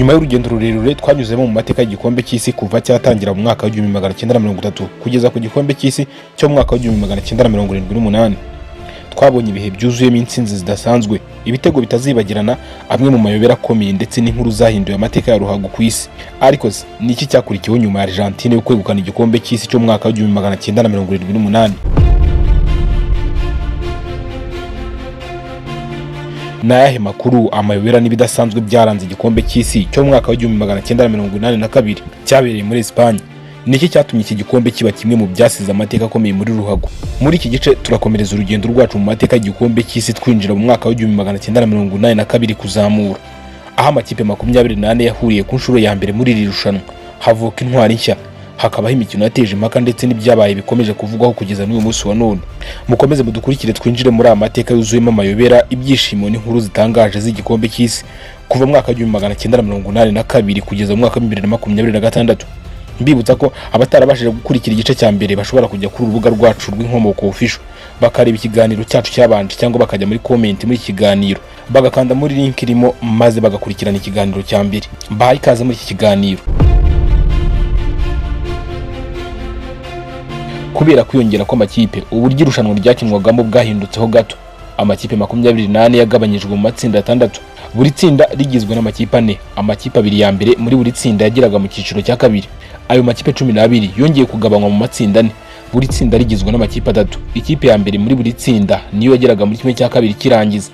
nyuma y'urugendo rurerure twanyuzemo mu mateka y'igikombe cy'isi kuva cyatangira mu mwaka wa 1930 kugeza ku gikombe cy'isi cyo mu mwaka wa 1978. Twabonye ibihe byuzuyemo intsinzi zidasanzwe, ibitego bitazibagirana, amwe mu mayobera akomeye ndetse n'inkuru zahinduye amateka ya ruhago ku isi. Ariko ni iki cyakurikiyeho nyuma ya Argentine yo kwegukana igikombe cy'isi cyo mu mwaka wa 1978? N'ayahe makuru, amayobera n'ibidasanzwe byaranze igikombe cy'isi cyo mu mwaka wa 1982 cyabereye muri Espagne? Niki cyatumye iki gikombe kiba kimwe mu byasize amateka akomeye muri ruhago? Muri iki gice turakomereza urugendo rwacu mu mateka y'igikombe cy'isi twinjira mu mwaka wa 1982 kuzamura, aho amakipe 24 yahuriye ku nshuro ya mbere muri iri rushanwa. Havuka intwari nshya, hakabaho imikino yateje impaka ndetse n'ibyabaye bikomeje kuvugwaho kugeza n'uyu munsi wa none. Mukomeze mudukurikire twinjire muri amateka yuzuyemo amayobera, ibyishimo n'inkuru zitangaje z'igikombe cy'isi kuva mu mwaka wa 1982 kugeza mu mwaka wa 2026. Mbibutsa ko abatarabashije gukurikira igice cya mbere bashobora kujya kuri urubuga rwacu rw'inkomoko official bakareba ikiganiro cyacu cyabanje, cyangwa bakajya muri comment muri kiganiro bagakanda muri link irimo maze bagakurikirana ikiganiro cya mbere. Bahaye ikaze muri iki kiganiro. Kubera kwiyongera kw'amakipe, uburyo irushanwa ryakinwagamo bwahindutseho gato. Amakipe 24 yagabanyijwe mu matsinda 6, buri tsinda rigizwe n'amakipe 4. Amakipe abiri ya mbere muri buri tsinda yagiraga mu cyiciro cya kabiri. Ayo makipe 12 yongeye kugabanywa mu matsinda 4, buri tsinda rigizwe n'amakipe 3. Ikipe ya mbere muri buri tsinda niyo yageraga muri kimwe cya kabiri kirangiza,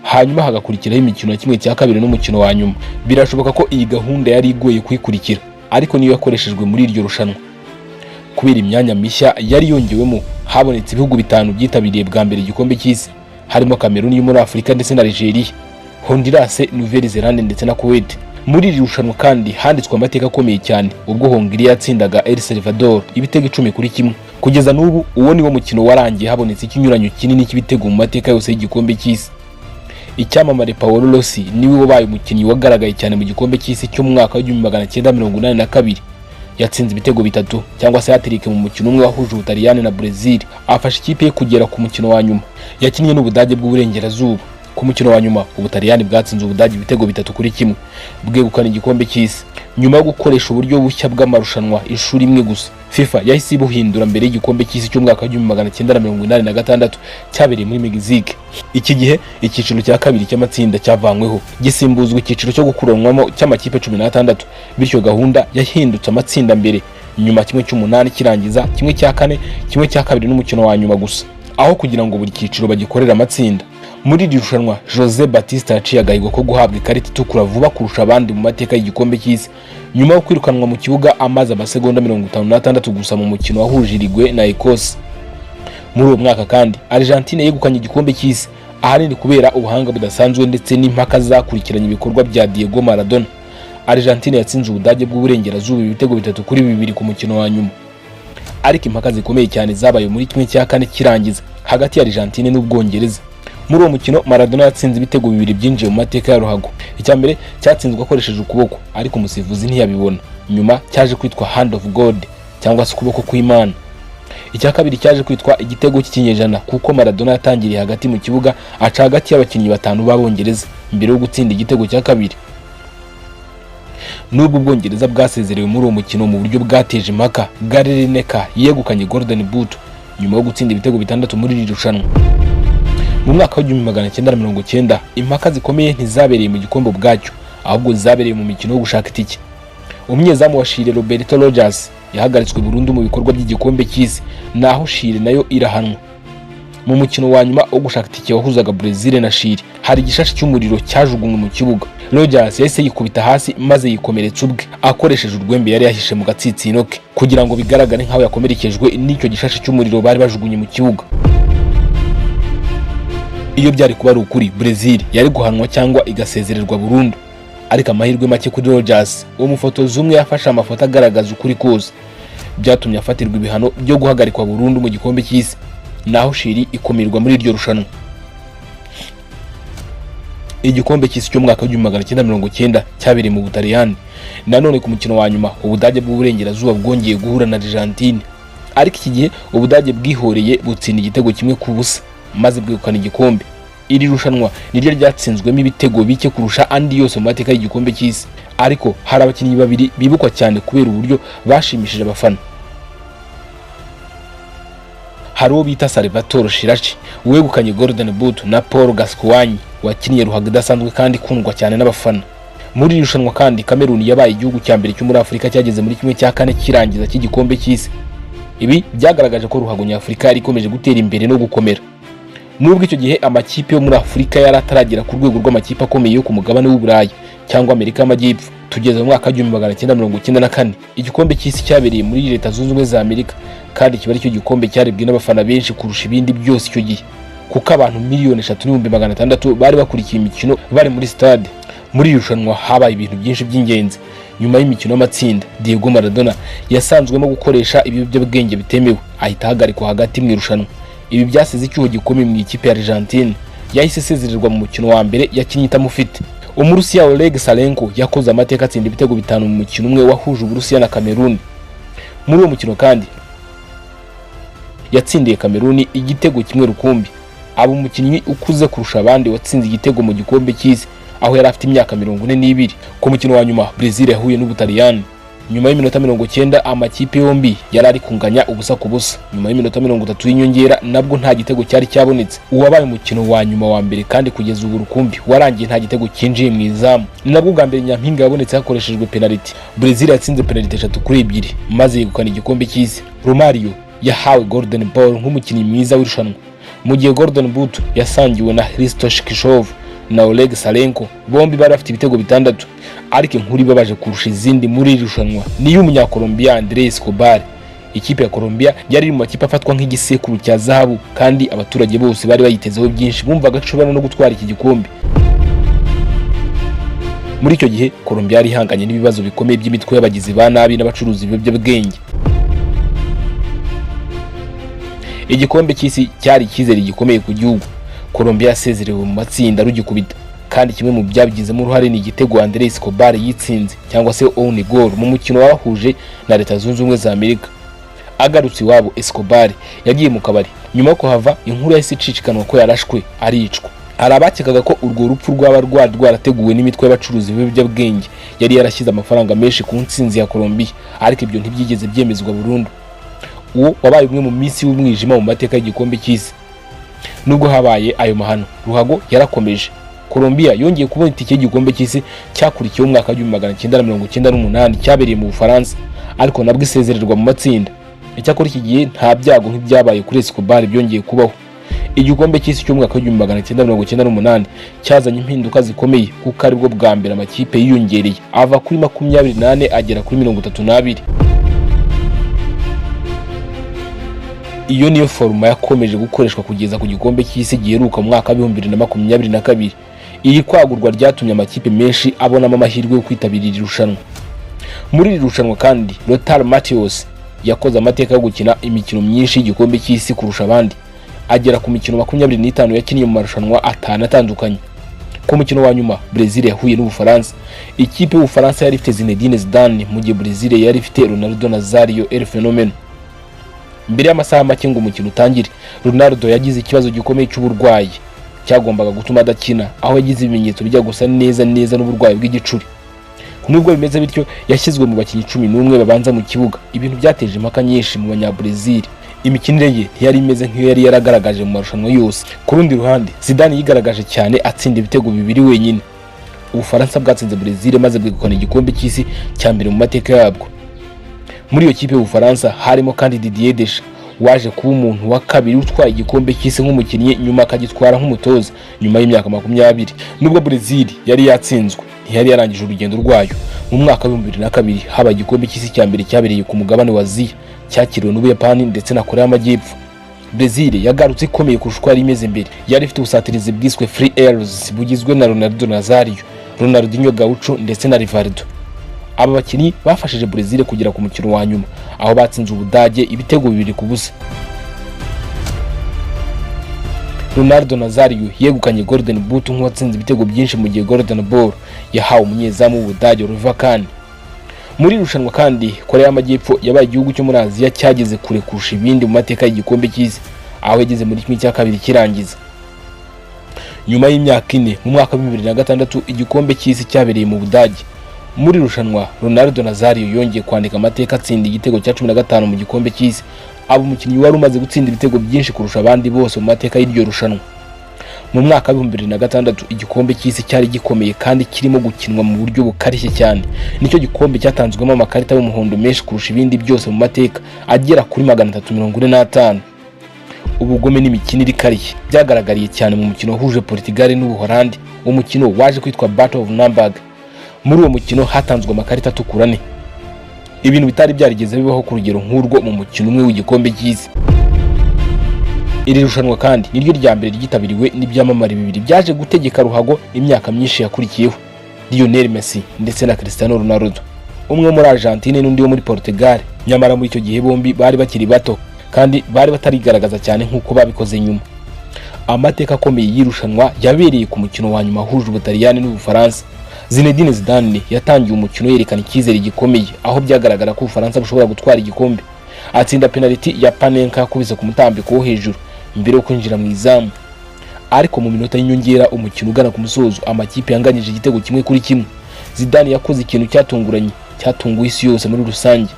hanyuma hagakurikiraho imikino ya kimwe cya kabiri n'umukino wa nyuma. Birashoboka ko iyi gahunda yari igoye kuyikurikira, ariko niyo yakoreshejwe muri iryo rushanwa. Kubera imyanya mishya yari yongewemo, habonetse ibihugu 5 byitabiriye bwa mbere igikombe cy'isi, harimo Cameroon yo muri Afurika ndetse na Algeria, Honduras, Nouvelle-Zélande ndetse na Kuwait. Muri iri rushanwa kandi handitswe amateka akomeye cyane ubwo Hongiriya yatsindaga El Salvador ibitego 10-1. Kugeza n'ubu uwo ni wo mukino warangiye habonetse ikinyuranyo kinini cy'ibitego mu mateka yose y'igikombe cy'isi. Icyamamare Paolo Rossi niwe wabaye umukinnyi wagaragaye cyane mu gikombe cy'isi cyo mu mwaka wa 1982. Yatsinze ibitego 3 cyangwa se hat-trick mu mukino umwe wahuje Ubutaliyani na Brazil. Afasha ikipe ye kugera ku mukino wa nyuma. Yakinnye n'Ubudage bw'Uburengerazuba. Ku mukino wa nyuma Ubutaliyani bwatsinze Ubudage ibitego 3-1 bwegukana igikombe cy'isi. Nyuma yo gukoresha uburyo bushya bw'amarushanwa inshuro imwe gusa, FIFA yahise ibuhindura mbere y'igikombe cy'isi cyo mu mwaka wa 1986 cyabereye muri Mexique. Iki gihe icyiciro cya kabiri cy'amatsinda cyavanyweho gisimbuzwa icyiciro cyo gukuranwamo cy'amakipe 16, bityo gahunda yahindutse amatsinda mbere, nyuma kimwe cy'umunani kirangiza, kimwe cya kane, kimwe cya kabiri n'umukino wa nyuma gusa, aho kugira ngo buri cyiciro bagikorera amatsinda. Muri iri rushanwa Jose Batista yaciye agahigo ko guhabwa ikarita itukura vuba kurusha abandi mu mateka y'igikombe cy'isi, nyuma yo kwirukanwa mu kibuga amaze amasegonda 56 gusa mu mukino wahuje Uruguay na Ecosse. Muri uwo mwaka kandi Argentine yegukanye igikombe cy'isi, ahanini kubera ubuhanga budasanzwe ndetse n'impaka zakurikiranye ibikorwa bya Diego Maradona. Argentine yatsinze Ubudage bw'Uburengerazuba ibitego 3-2 ku mukino wa nyuma, ariko impaka zikomeye cyane zabaye muri kimwe cya kane kirangiza hagati ya Argentine n'Ubwongereza. Muri uwo mukino Maradona yatsinze ibitego 2 byinjiye mu mateka ya ruhago. Icya mbere cyatsinzwe akoresheje ukuboko, ariko umusifuzi ntiyabibona. Nyuma cyaje kwitwa Hand of God cyangwa se ukuboko kw'Imana. Icya kabiri cyaje kwitwa igitego cy'ikinyejana kuko Maradona yatangiriye hagati mu kibuga aca hagati y'abakinnyi 5 b'Abongereza mbere yo gutsinda igitego cya kabiri. Nubwo Ubwongereza bwasezerewe muri uwo mukino mu buryo bwateje impaka, Gary Lineker yegukanye Golden Boot nyuma yo gutsinda ibitego 6 muri iri rushanwa. Mu mwaka wa 1990 impaka zikomeye ntizabereye mu gikombe ubwacyo, ahubwo zabereye mu mikino yo gushaka itike. Umunyezamu wa Chile Roberto Rogers yahagaritswe burundu mu bikorwa by'igikombe cy'isi, naho Chile nayo irahanwa. Mu mukino wa nyuma wo gushaka itike wahuzaga Brazil na Chile, hari igishashi cy'umuriro cyajugunywe mu kibuga. Rogers yahise yikubita hasi maze yikomeretsa ubwe akoresheje urwembe yari yahishe mu gatsitsino ke, kugira ngo bigaragare nk'aho yakomerekejwe n'icyo gishashi cy'umuriro bari bajugunye mu kibuga. Iyo byari kuba ari ukuri, Brazil yari guhanwa cyangwa igasezererwa burundu, ariko amahirwe make kuri Rogers, uwo mufotozi umwe yafashe amafoto agaragaza ukuri kose, byatumye afatirwa ibihano byo guhagarikwa burundu mu gikombe cy'isi, naho Chile ikomirwa muri iryo rushanwa. Igikombe cy'isi cyo mu mwaka wa 1990 cyabereye mu Butaliyani. Nanone ku mukino wa nyuma Ubudage bw'Uburengerazuba bwongeye guhura na Argentine, ariko iki gihe Ubudage bwihoreye butsinda igitego 1-0 maze bwegukana igikombe. iri rushanwa niryo ryatsinzwemo ibitego bike kurusha andi yose mu mateka y'igikombe cy'isi. ariko hari abakinnyi babiri bibukwa cyane kubera uburyo bashimishije abafana. Hari uwo bita Salvatore Shirachi wegukanye Golden Boot na Paul Gascoigne wakiniye ruhago idasanzwe kandi ikundwa cyane n'abafana. Muri irushanwa kandi Cameroon yabaye igihugu cya mbere cyo muri Afurika cyageze muri kimwe cya kane kirangiza cy'igikombe cy'Isi. Ibi byagaragaje ko ruhago nyafurika yari ikomeje gutera imbere no gukomera. Nubwo icyo gihe amakipe yo muri Afurika yari ataragera ku rwego rw'amakipe akomeye yo ku mugabane w'Uburayi cyangwa Amerika y'Amajyepfo. Tugeze mu mwaka wa 1994 igikombe cy'Isi cyabereye muri Leta Zunze Ubumwe za Amerika kandi kiba ari cyo gikombe cyarebwe n'abafana benshi kurusha ibindi byose icyo gihe, kuko abantu 3,600,000 bari bakurikiye imikino bari muri stade. Muri irushanwa habaye ibintu byinshi by'ingenzi. Nyuma y'imikino y'amatsinda, Diego Maradona yasanzwemo gukoresha ibiyobyabwenge bitemewe, ahita ahagarikwa hagati mu irushanwa. Ibi byasize icyuho gikomeye mu ikipe ya Argentine, yahise isezererwa mu mukino wa mbere yakinnye itamufite. Umurusiya Oleg Salenko yakoze amateka atsinda ibitego 5 mu mukino umwe wahuje Uburusiya na Cameroon. Muri uwo mukino kandi yatsindiye Cameroon igitego kimwe rukumbi. Abo umukinnyi ukuze kurusha abandi watsinze igitego mu gikombe cy'Isi aho yari afite imyaka 42. Ku mukino wa nyuma Brazil yahuye n'Ubutaliyani. Nyuma y'iminota 90 amakipe yombi yari ari kunganya ubusa ku busa. Nyuma y'iminota 30 y'inyongera nabwo nta gitego cyari cyabonetse. Uwabaye umukino wa nyuma wa mbere kandi kugeza ubu rukumbi warangiye nta gitego cyinjiye mu izamu. Ni nabwo bwa mbere nyampinga yabonetse hakoreshejwe penalty. Brazil yatsinze penalty 3-2 maze yegukana igikombe cy'Isi. Romario yahawe Golden Ball nk'umukinnyi mwiza w'irushanwa, mu gihe Golden Boot yasangiwe na Hristo Shkishov na Oleg Salenko. Bombi bari bafite ibitego 6, ariko inkuru ibabaje kurusha izindi muri irushanwa ni y'umunyakolombia Andrés Escobar. Ikipe ya Colombia yari iri mu makipe afatwa nk'igisekuru cya zahabu kandi abaturage bose bari bayitezeho byinshi, bumvaga ashobora no gutwara iki gikombe. Muri icyo gihe Colombia yari ihanganye n'ibibazo bikomeye by'imitwe y'abagizi ba nabi n'abacuruzi b'ibiyobyabwenge. Igikombe cy'Isi cyari icyizere gikomeye ku gihugu. Colombia yasezerewe mu matsinda rugikubita, kandi kimwe mu byabigizemo uruhare ni igitego Andrés Escobar yitsinze cyangwa se own goal mu mukino wabahuje na Leta Zunze Ubumwe za Amerika. Agarutse iwabo Escobar yagiye mu kabari, nyuma yo kuhava inkuru yahise icikanwa ko yarashwe aricwa. Hari abakekaga ko urwo rupfu rwaba rwarateguwe n'imitwe y'abacuruzi b'ibiyobyabwenge yari yarashyize amafaranga menshi ku ntsinzi ya Colombia, ariko ibyo ntibyigeze byemezwa burundu. Uwo wabaye umwe mu minsi y'umwijima mu mateka y'igikombe cy'Isi. Nubwo habaye ayo mahano, ruhago yarakomeje. Colombia yongeye kubona itike y'igikombe cy'Isi cyakurikiye mu mwaka wa 1998 cyabereye mu Bufaransa, ariko nabwo isezererwa mu matsinda. Icyakora iki gihe nta byago nk'ibyabaye kuri Escobar byongeye kubaho. Igikombe cy'Isi cyo mu mwaka wa 1998 cyazanye impinduka zikomeye, kuko aribwo bwa mbere amakipe yiyongereye ava kuri 28 agera kuri 32. Iyo niyo foruma yakomeje gukoreshwa kugeza ku gikombe cy'Isi giheruka mu mwaka wa 2022. Iri kwagurwa ryatumye amakipe menshi abonamo amahirwe yo kwitabira irushanwa. Muri iri rushanwa kandi Lothar Matthäus yakoze amateka yo gukina imikino myinshi y'igikombe cy'Isi kurusha abandi, agera ku mikino 25 yakiniye mu marushanwa 5 atandukanye. Ku mukino wa nyuma Brazil yahuye n'Ubufaransa. Ikipe y'Ubufaransa yari ifite Zinedine Zidane, mu gihe Brazil yari ifite Ronaldo Nazario El Fenomeno. Mbere y'amasaha make ngo umukino utangire, Ronaldo yagize ikibazo gikomeye cy'uburwayi cyagombaga gutuma adakina, aho yagize ibimenyetso bijya gusa neza n'uburwayi bw'igicuri. Nubwo bimeze bityo, yashyizwe mu bakinnyi 11 babanza mu kibuga. Ibintu byateje impaka nyinshi mu banya-Brazil. Imikinire ye ntiyari imeze nk'iyo yari yaragaragaje mu marushanwa yose. Ku rundi ruhande, Zidane yigaragaje cyane atsinda ibitego 2 wenyine. Ubufaransa bwatsinze Brazil maze bwegukana igikombe cy'Isi cya mbere mu mateka yabwo. Muri iyo kipe y'Ubufaransa harimo kandi Didier Deschamps, waje kuba umuntu wa kabiri utwaye igikombe cy'Isi nk'umukinnyi, nyuma akagitwara nk'umutoza nyuma y'imyaka 20. Nubwo Brazil yari yatsinzwe, ntiyari yarangije urugendo rwayo. Mu mwaka wa 2002 habaye igikombe cy'Isi cya mbere cyabereye ku mugabane wa Aziya, cyakiriwe n'Ubuyapani ndetse na Korea y'Amajyepfo. Brazil yagarutse ikomeye kurusha uko yari imeze mbere. Yari ifite ubusatirizi bwiswe Free Airs bugizwe na Ronaldo Nazario, Ronaldinho Gaucho ndetse na Rivaldo. Aba bakinnyi bafashije Brazil kugera ku mukino wa nyuma, aho batsinze Ubudage ibitego 2-0. Ronaldo Nazario yegukanye Golden Boot nk'uwatsinze ibitego byinshi, mu gihe Golden Ball yahawe umunyezamu w'Ubudage Oliver Kahn. Muri irushanwa kandi Korea y'Amajyepfo yabaye igihugu cyo muri Aziya cyageze kure kurusha ibindi mu mateka y'igikombe cy'Isi, aho yageze muri kimwe cya kabiri kirangiza. Nyuma y'imyaka 4 mu mwaka wa 2006 igikombe cy'Isi cyabereye mu Budage. Muri rushanwa Ronaldo Nazario yongeye kwandika amateka atsinda igitego cya 15 mu gikombe cy'Isi, abo umukinnyi wari umaze gutsinda ibitego byinshi kurusha abandi bose mu mateka y'iryo rushanwa. Mu mwaka wa 2006 igikombe cy'Isi cyari gikomeye kandi kirimo gukinwa mu buryo bukarishye cyane. Nicyo gikombe cyatanzwemo amakarita y'umuhondo menshi kurusha ibindi byose mu mateka, agera kuri 345. Ubugome n'imikino ikarishye byagaragariye cyane mu mukino wahuje Portugal n'Ubuholandi, umukino waje kwitwa Battle of Nuremberg. Muri uwo mukino hatanzwe amakarita atukura 4, ibintu bitari byarigeze bibaho ku rugero nk'urwo mu mukino umwe w'igikombe cy'Isi. Iri rushanwa kandi niryo rya mbere ryitabiriwe n'ibyamamare bibiri byaje gutegeka ruhago imyaka myinshi yakurikiyeho, Lionel Messi ndetse na Cristiano Ronaldo, umwe muri Argentine n'undi wo muri Portugal. Nyamara muri icyo gihe bombi bari bakiri bato kandi bari batarigaragaza cyane nk'uko babikoze nyuma. Amateka akomeye y'irushanwa yabereye ku mukino wa nyuma huje Ubutaliyani n'Ubufaransa. Zinedine Zidane yatangiye umukino yerekana icyizere gikomeye, aho byagaragara ko Ubufaransa bushobora gutwara igikombe. Atsinda penalty ya Panenka yakubise ku mutambiko wo hejuru mbere yo kwinjira mu izamu. Ariko mu minota y'inyongera umukino ugana ku musozo amakipe yanganyije igitego 1-1. Zidane yakoze ikintu cyatunguranye, cyatunguye isi yose muri rusange.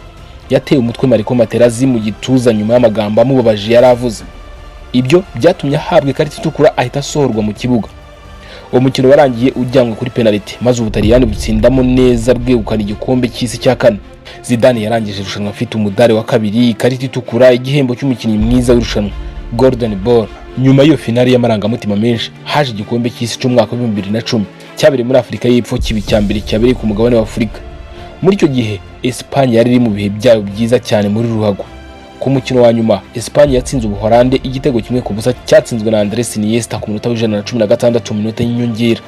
Yateye umutwe Mariko Materazzi mu gituza nyuma y'amagambo amubabaje yaravuze. Ibyo byatumye ahabwa ikarita itukura ahita asohorwa mu kibuga. Umukino warangiye ujyanwe kuri penalty maze Ubutaliyani butsindamo neza bwegukana igikombe cy'Isi cya 4. Zidane yarangije irushanwa afite umudari wa kabiri, ikarita itukura, igihembo cy'umukinnyi mwiza w'irushanwa Golden Ball. Nyuma y'iyo finale y'amarangamutima menshi haje igikombe cy'Isi cy'umwaka wa 2010 cyabereye muri Afurika y'Epfo, kibi cyambere cyabereye ku mugabane wa Afurika. Muri icyo gihe Espagne yari iri mu bihe byayo byiza cyane muri ruhago. Ku mukino wa nyuma Espagne yatsinze Ubuholande igitego 1-0 cyatsinzwe na Andres Iniesta ku munota wa 116 mu minota y'inyongera.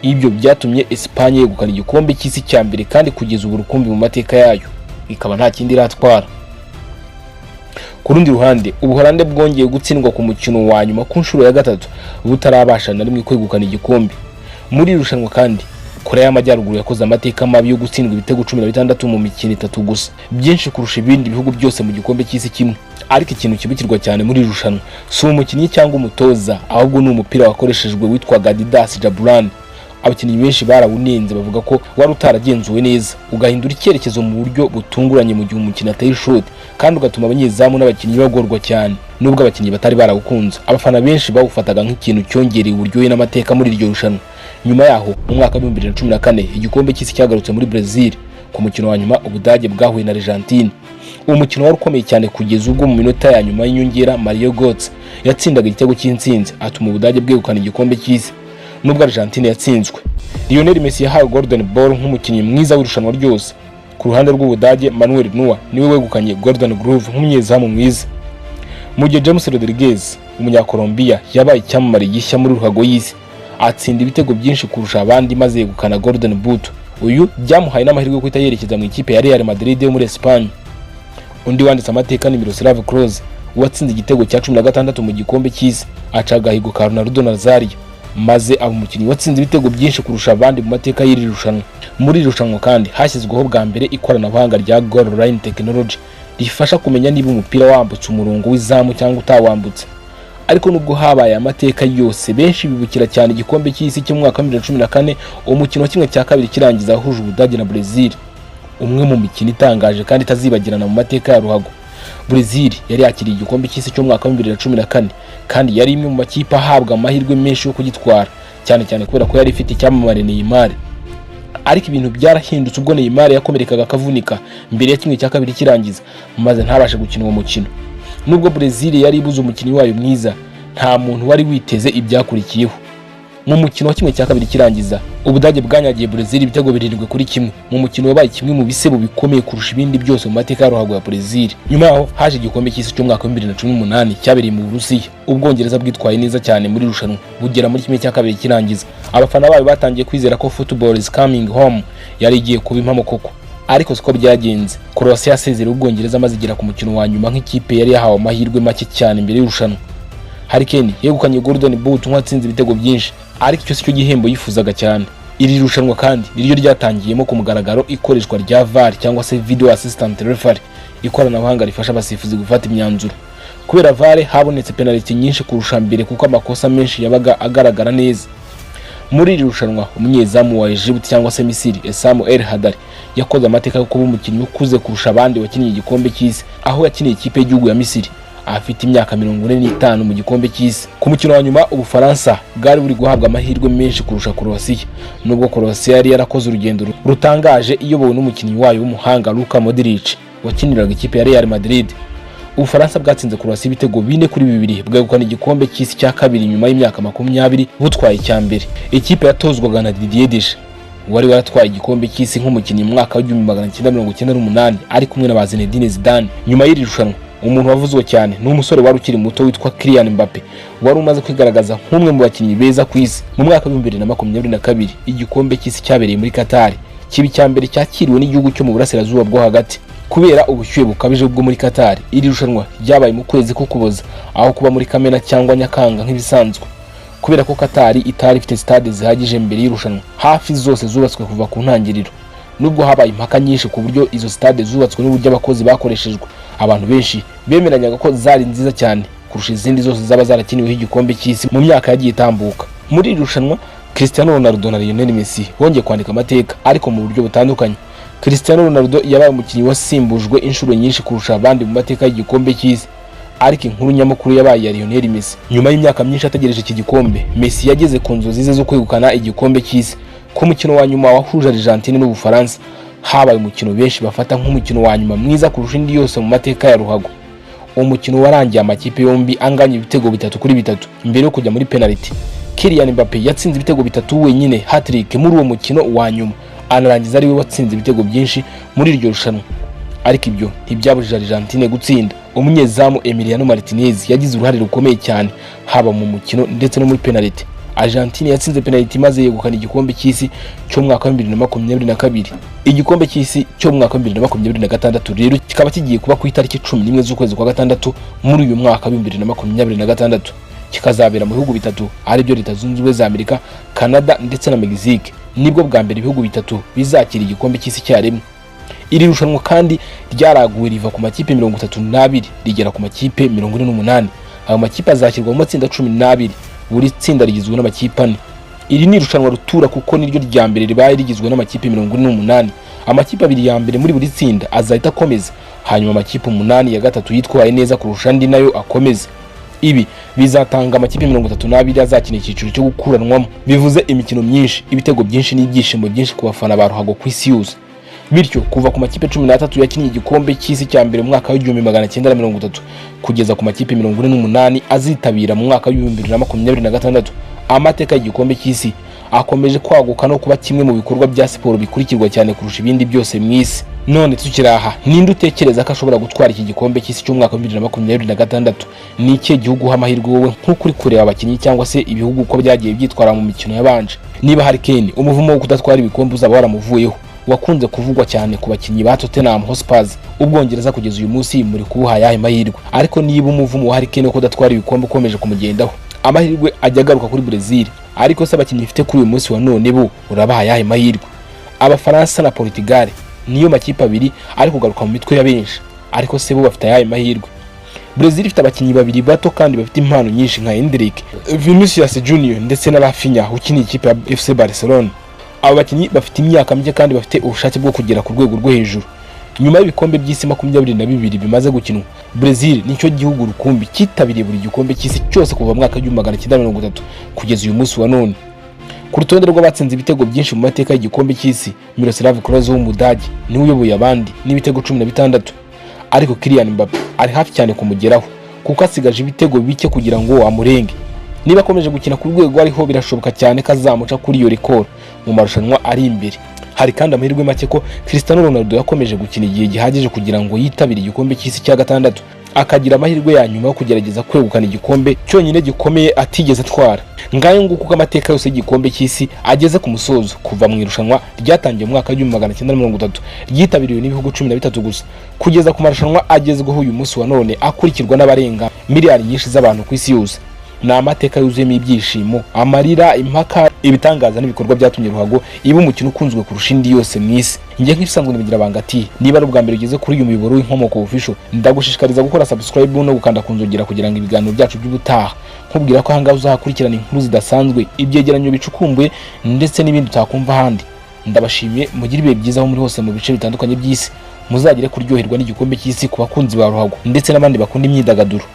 Ibyo byatumye Espagne yegukana igikombe cy'Isi cya mbere kandi kugeza ubu rukumbi mu mateka yayo ikaba nta kindi iratwara. Ku rundi ruhande Ubuholande bwongeye gutsindwa ku mukino wa nyuma ku nshuro ya gatatu butarabasha na rimwe kwegukana igikombe. Muri irushanwa kandi Korea y'Amajyaruguru yakoze amateka mabi yo gutsindwa ibitego 16 mu mikino 3 gusa, byinshi kurusha ibindi bihugu byose mu gikombe cy'Isi kimwe. Ariko ikintu kibukirwa cyane muri irushanwa si umukinnyi cyangwa umutoza, ahubwo ni umupira wakoreshejwe witwaga Didas Jaburan. Abakinnyi benshi barawunenze bavuga ko wari utaragenzuwe neza, ugahindura icyerekezo mu buryo butunguranye mu gihe umukino ateye shot kandi ugatuma abanyezamu n'abakinnyi bagorwa cyane. Nubwo abakinnyi batari barawukunze, abafana benshi bawufataga nk'ikintu cyongereye uburyohe n'amateka muri iryo rushanwa. Nyuma yaho mu mwaka wa 2014 igikombe cy'Isi cyagarutse muri Brazil. Ku mukino wa nyuma Ubudage bwahuye na Argentine. Uwo mukino wari ukomeye cyane kugeza ubwo mu minota ya nyuma y'inyongera Mario Götze yatsindaga igitego cy'intsinzi atuma Ubudage bwegukana igikombe cy'Isi. Nubwo Argentine yatsinzwe, Lionel Messi yahawe Golden Ball nk'umukinnyi mwiza w'irushanwa ryose. Ku ruhande rw'Ubudage Manuel Neuer niwe wegukanye Golden Glove nk'umunyezamu mwiza. Mu gihe James Rodriguez umunyakolombia yabaye icyamamare gishya muri ruhago y'Isi, atsinda ibitego byinshi kurusha abandi maze yegukana Golden Boot. Uyu byamuhaye n'amahirwe yo kwita yerekeza mu ikipe ya Real Madrid yo muri Espagne. Undi wanditse amateka ni Miroslav Klose watsinze igitego cya 16 mu gikombe cy'Isi, acaga higo ka Ronaldo Nazario maze aba umukinnyi watsinze ibitego byinshi kurusha abandi mu mateka y'iri rushanwa. Muri irushanwa kandi hashyizweho bwa mbere ikoranabuhanga rya goal line technology rifasha kumenya niba umupira wambutse umurongo w'izamu cyangwa utawambutse. Ariko nubwo habaye amateka yose, benshi bibukira cyane igikombe cy'Isi cy'umwaka wa 2014, umukino wa kimwe cya kabiri kirangiza huje Ubudage na Brazil, umwe mu mikino itangaje kandi itazibagirana mu mateka ya ruhago. Brazil yari yakiriye igikombe cy'Isi cy'umwaka wa 2014 kandi yari imwe mu makipe ahabwa amahirwe menshi yo kugitwara, cyane cyane kubera ko yari ifite icyamamare Neymar. Ariko ibintu byarahindutse ubwo Neymar yakomerekaga akavunika mbere ya kimwe cya kabiri kirangiza maze ntabashe gukina uwo mukino. Nubwo Brazil yari ibuze umukinnyi wayo mwiza, nta muntu wari witeze ibyakurikiyeho. Mu mukino wa kimwe cya kabiri kirangiza Ubudage bwanyagiye Brazil ibitego 7-1 mu mukino wabaye kimwe mu bisebo bikomeye kurusha ibindi byose mu mateka ya ruhago ya Brazil. Nyuma yaho haje igikombe cy'Isi cy'umwaka wa 2018 cyabereye mu Burusiya. Ubwongereza bwitwaye neza cyane muri rushanwa bugera muri kimwe cya kabiri kirangiza. Abafana bayo batangiye kwizera ko football is coming home yari igiye kuba impamo koko, ariko siko byagenze. Croatia yasezereye Ubwongereza maze igera ku mukino wa nyuma nk'ikipe yari yahawe amahirwe make cyane mbere y'irushanwa. Harry Kane yegukanye Golden Boot nk'uwatsinze ibitego byinshi, ariko icyo si cyo gihembo yifuzaga cyane. Iri rushanwa kandi niryo ryatangiyemo ku mugaragaro ikoreshwa rya VAR cyangwa se Video Assistant Referee, ikoranabuhanga rifasha abasifuzi gufata imyanzuro. Kubera VAR habonetse penalty nyinshi kurusha mbere kuko amakosa menshi yabaga agaragara neza. Muri iri rushanwa umunyezamu wa Egypt cyangwa se Misiri Essam El Hadari yakoze amateka yo kuba umukinnyi ukuze kurusha abandi wakiniye igikombe cy'isi, aho yakiniye ikipe y'igihugu ya Misiri afite imyaka 45 mu gikombe cy'isi. Ku mukino wa nyuma Ubufaransa bwari buri guhabwa amahirwe menshi kurusha Croatia, nubwo Croatia yari yarakoze urugendo rutangaje iyobowe n'umukinnyi wayo w'umuhanga Luka Modric wakiniraga ikipe ya Real Madrid. Ubufaransa bwatsinze Croatia ibitego 4-2 bwegukana igikombe cy'isi cya kabiri nyuma y'imyaka 20 butwaye icya mbere. Ikipe yatozwaga na Didier Deschamps wari waratwaye igikombe cy'isi nk'umukinnyi mu mwaka wa 1998 ari kumwe na Zinedine Zidane. Nyuma y'iri rushanwa umuntu wavuzwe cyane n'umusore wari ukiri muto witwa Kylian Mbappé wari umaze kwigaragaza nk'umwe mu bakinnyi beza ku isi. Mu mwaka wa 2022 igikombe cy'isi cyabereye muri Qatar kibi cya mbere cyakiriwe n'igihugu cyo mu burasirazuba bwo hagati. Kubera ubushyuhe bukabije bwo muri Qatar, iri rushanwa ryabaye mu kwezi k'Ukuboza aho kuba muri Kamena cyangwa Nyakanga nk'ibisanzwe. Kubera ko Qatar itari ifite stade zihagije mbere y'irushanwa, hafi zose zubatswe kuva ku ntangiriro. Nubwo habaye impaka nyinshi ku buryo izo stade zubatswe n'uburyo abakozi bakoreshejwe, abantu benshi bemeranyaga ko zari nziza cyane kurusha izindi zose zaba zarakiniweho igikombe cy'isi mu myaka yagiye itambuka. Muri iri rushanwa Cristiano Ronaldo na Lionel Messi bongeye kwandika amateka, ariko mu buryo butandukanye. Cristiano Ronaldo yabaye umukinnyi wasimbujwe inshuro nyinshi kurusha abandi mu mateka y'igikombe cy'isi, ariko inkuru nyamukuru yabaye ya Lionel Messi. Nyuma y'imyaka myinshi ategereje iki gikombe, Messi yageze ku nzozi ze zo kwegukana igikombe cy'isi. Ku mukino wa nyuma wahuje Argentine n'Ubufaransa, habaye umukino benshi bafata nk'umukino wa nyuma mwiza kurusha indi yose mu mateka ya ruhago. Umukino warangiye amakipe yombi anganya ibitego 3-3 mbere yo kujya muri penalty. Kylian Mbappé yatsinze ibitego 3 wenyine hat-trick muri uwo mukino wa nyuma, anarangiza ari we watsinze ibitego byinshi muri iryo rushanwa. Ariko ibyo ntibyabujije Argentine gutsinda. Umunyezamu Emiliano Martinez yagize uruhare rukomeye cyane haba mu mukino ndetse no muri penalty. Argentine yatsinze penalty maze yegukana igikombe cy'isi cyo mu mwaka wa 2022. Igikombe cy'isi cyo mu mwaka wa 2026 rero kikaba kigiye kuba ku itariki 11 z'ukwezi kwa gatandatu muri uyu mwaka wa 2026. Kikazabera mu bihugu bitatu ari byo Leta Zunze Ubumwe za Amerika, Canada ndetse na Mexique. Nibwo bwa mbere ibihugu bitatu bizakira igikombe cy'isi cyarimwe. Iri rushanwa kandi ryaraguwe riva ku makipe 32 rigera ku makipe 48. Ayo makipe azakirwa mu matsinda 12, buri tsinda rigizwe n'amakipe 4. Iri ni rushanwa rutura kuko niryo rya mbere ribaye rigizwe n'amakipe 48. Amakipe 2 ya mbere muri buri tsinda azahita akomeza, hanyuma amakipe 8 ya gatatu yitwaye neza kurusha andi nayo akomeza. Ibi bizatanga amakipe 32 azakina icyiciro cyo gukuranwamo, bivuze imikino myinshi, ibitego byinshi n'ibyishimo byinshi ku bafana ba ruhago ku isi yose. Bityo kuva ku makipe 13 yakinnye igikombe cy'isi cya mbere mu mwaka wa 1930 kugeza ku makipe 48 azitabira mu mwaka wa 2026, amateka y'igikombe cy'isi akomeje kwaguka no kuba kimwe mu bikorwa bya siporo bikurikirwa cyane kurusha ibindi byose mu isi. None tukiraha, ninde utekereza ko ashobora gutwara iki gikombe cy'isi cyo mu mwaka wa 2026? Ni iki gihugu hamahirwe wowe nk'ukuri kureba abakinnyi cyangwa se ibihugu uko byagiye byitwara mu mikino yabanje? Niba hari Kane umuvumo wo kudatwara ibikombe uzaba waramuvuyeho, wakunze kuvugwa cyane ku bakinnyi ba Tottenham Hotspur Ubwongereza kugeza uyu munsi muri kubuha yahe mahirwe. Ariko niba umuvumo wa Harry Kane wo kudatwara ibikombe ukomeje kumugendaho, amahirwe ajya agaruka kuri Brazil. Ariko se abakinnyi bifite kuri uyu munsi wa none bo urabaha yahe mahirwe? Abafaransa na Portugal niyo makipe abiri ari kugaruka mu mitwe ya benshi, ariko se bo bafite yahe mahirwe? Brazil ifite abakinnyi babiri bato kandi bafite impano nyinshi nka Endrick, Vinicius Junior ndetse na Rafinha ukiniye ikipe ya FC Barcelona. Aba bakinnyi bafite imyaka mike kandi bafite ubushake bwo kugera ku rwego rwo hejuru. Nyuma y'ibikombe by'isi 22 bimaze gukinwa, Brazil nicyo gihugu rukumbi kitabiriye buri gikombe cy'isi cyose kuva mu mwaka wa 1930 kugeza uyu munsi wa none. Ku rutonde rw'abatsinze ibitego byinshi mu mateka y'igikombe cy'isi, Miroslav Klose w'Umudage niwe uyoboye abandi n'ibitego 16, ariko Kylian Mbappé ari hafi cyane kumugeraho kuko asigaje ibitego bike kugira ngo amurenge. Niba akomeje gukina ku rwego ariho birashoboka cyane kazamuca kuri iyo record mu marushanwa ari imbere. Hari kandi amahirwe make ko Cristiano Ronaldo yakomeje gukina igihe gihagije kugira ngo yitabire igikombe cy'isi cya gatandatu, akagira amahirwe ya nyuma yo kugerageza kwegukana igikombe cyonyine gikomeye atigeze atwara. Ngayo nguko uko amateka yose y'igikombe cy'isi ageze ku musozo kuva mu irushanwa ryatangiye mu mwaka wa 1930 ryitabiriwe n'ibihugu 13 gusa, kugeza ku marushanwa agezweho uyu munsi wa none akurikirwa n'abarenga miliyari nyinshi z'abantu ku isi yose. Ni amateka yuzuyemo ibyishimo, amarira, impaka, ibitangaza n'ibikorwa byatumye ruhago iba umukino ukunzwe kurusha indi yose mu isi. Ngiye nk'ibisanzwe nibigira bangati, niba ari ubwa mbere ugeze kuri uyu muyoboro w'inkomoko official, ndagushishikariza gukora subscribe no gukanda ku nzogera kugira ngo ibiganiro byacu by'ubutaha nkubwira ko ahangaha uzahakurikirana inkuru zidasanzwe, ibyegeranyo bicukumbuye ndetse n'ibindi utakumva ahandi. Ndabashimiye, mugire ibihe byiza aho muri hose mu bice bitandukanye by'isi, muzagire kuryoherwa n'igikombe cy'isi ku bakunzi ba ruhago ndetse n'abandi bakunda imyidagaduro.